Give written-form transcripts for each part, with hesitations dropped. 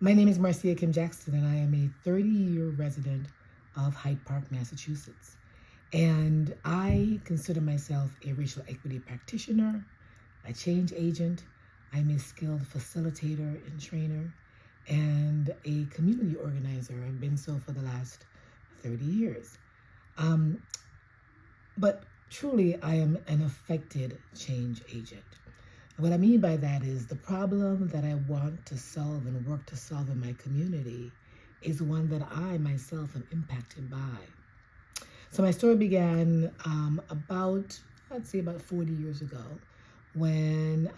My name is Marcia Kim Jackson, and I am a 30-year resident of Hyde Park, Massachusetts. And I consider myself a racial equity practitioner, a change agent. I'm a skilled facilitator and trainer, and a community organizer. I've been so for the last 30 years. Um, but truly, I am an affected change agent. What I mean by that is the problem that I want to solve and work to solve in my community is one that I myself am impacted by. So my story began I'd say about 40 years ago when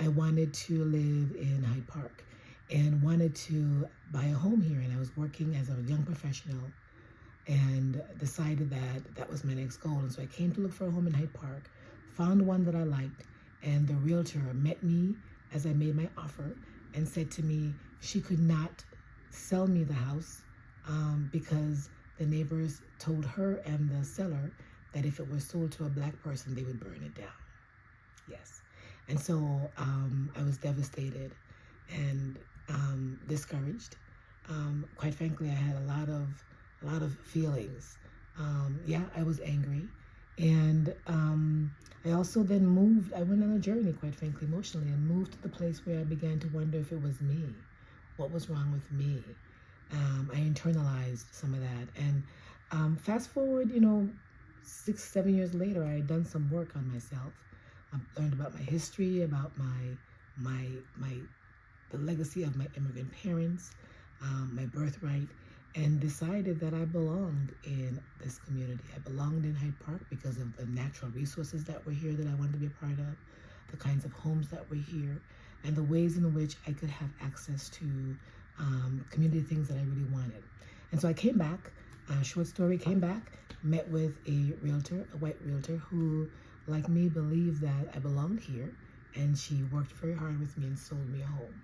I wanted to live in Hyde Park and wanted to buy a home here. And I was working as a young professional and decided that that was my next goal. And so I came to look for a home in Hyde Park, found one that I liked, and the realtor met me as I made my offer and said to me she could not sell me the house because the neighbors told her and the seller that if it was sold to a black person, they would burn it down. Yes. And so I was devastated and discouraged. Quite frankly, I had a lot of feelings. Yeah, I was angry, and I also then moved. I went on a journey, quite frankly, emotionally, and moved to the place where I began to wonder if it was me. What was wrong with me? I internalized some of that, and fast forward, 6, 7 years later, I had done some work on myself. I learned about my history, about my the legacy of my immigrant parents, my birthright, and decided that I belonged in this community. I belonged in Hyde Park because of the natural resources that were here that I wanted to be a part of, the kinds of homes that were here, and the ways in which I could have access to community things that I really wanted. And so I came back, short story, came back, met with a realtor, a white realtor who, like me, believed that I belonged here, and she worked very hard with me and sold me a home.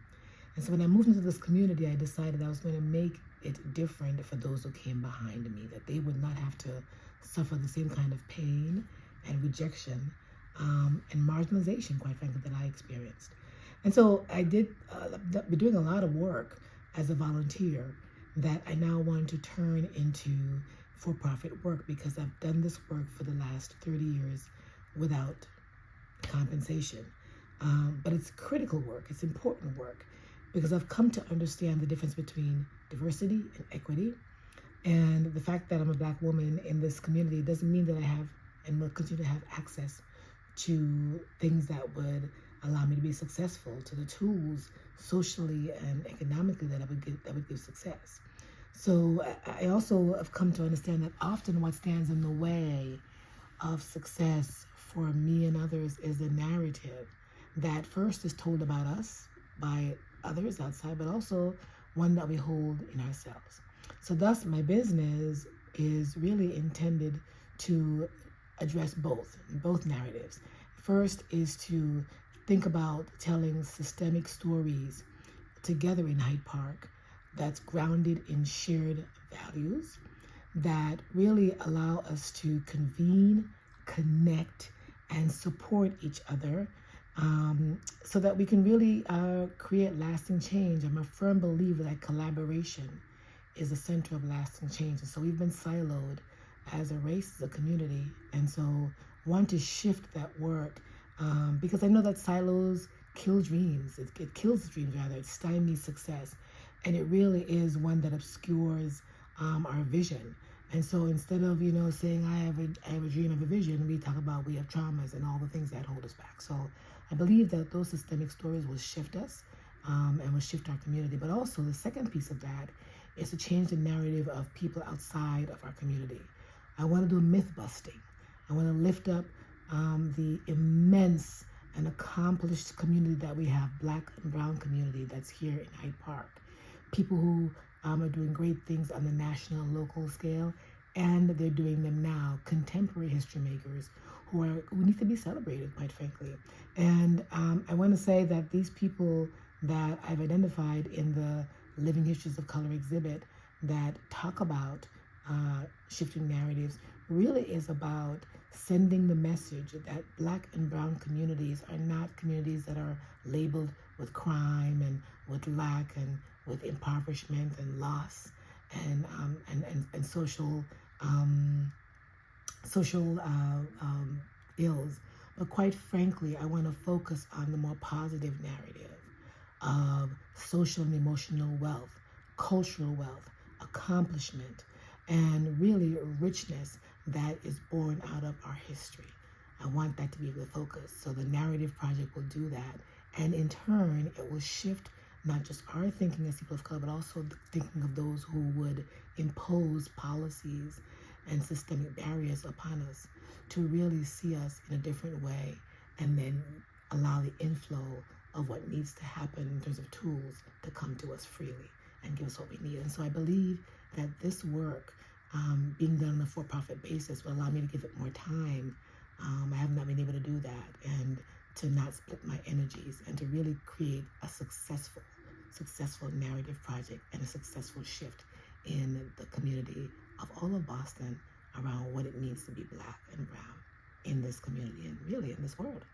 And so when I moved into this community, I decided I was going to make it different for those who came behind me, that they would not have to suffer the same kind of pain and rejection and marginalization, quite frankly, that I experienced. And so I did be doing a lot of work as a volunteer that I now want to turn into for-profit work because I've done this work for the last 30 years without compensation. But it's critical work, it's important work, because I've come to understand the difference between diversity and equity. And the fact that I'm a black woman in this community doesn't mean that I have and will continue to have access to things that would allow me to be successful, to the tools socially and economically that would give success. So I also have come to understand that often what stands in the way of success for me and others is a narrative that first is told about us by others outside, but also one that we hold in ourselves. So thus my business is really intended to address both narratives. First is to think about telling systemic stories together in Hyde Park that's grounded in shared values that really allow us to convene, connect, and support each other so that we can really create lasting change. I'm a firm believer that collaboration is the center of lasting change. And so we've been siloed as a race, as a community. And so want to shift that work because I know that silos kill dreams. It kills dreams, rather. It stymies success. And it really is one that obscures our vision. And so instead of, saying I have a dream, I have a vision, we talk about we have traumas and all the things that hold us back. So I believe that those systemic stories will shift us and will shift our community. But also the second piece of that is to change the narrative of people outside of our community. I want to do myth busting. I want to lift up the immense and accomplished community that we have, black and brown community that's here in Hyde Park. People who are doing great things on the national and local scale, and they're doing them now. Contemporary history makers who need to be celebrated, quite frankly. And I want to say that these people that I've identified in the Living Histories of Color exhibit that talk about shifting narratives really is about sending the message that black and brown communities are not communities that are labeled with crime and with lack and with impoverishment and loss and social ills. But quite frankly, I want to focus on the more positive narrative of social and emotional wealth, cultural wealth, accomplishment, and really richness that is born out of our history. I want that to be the focus. So the narrative project will do that. And in turn, it will shift not just our thinking as people of color, but also thinking of those who would impose policies and systemic barriers upon us to really see us in a different way and then allow the inflow of what needs to happen in terms of tools to come to us freely and give us what we need. And so I believe that this work being done on a for-profit basis will allow me to give it more time. I have not been able to do that, and to not split my energies and to really create a successful narrative project and a successful shift in the community of all of Boston around what it means to be Black and brown in this community and really in this world.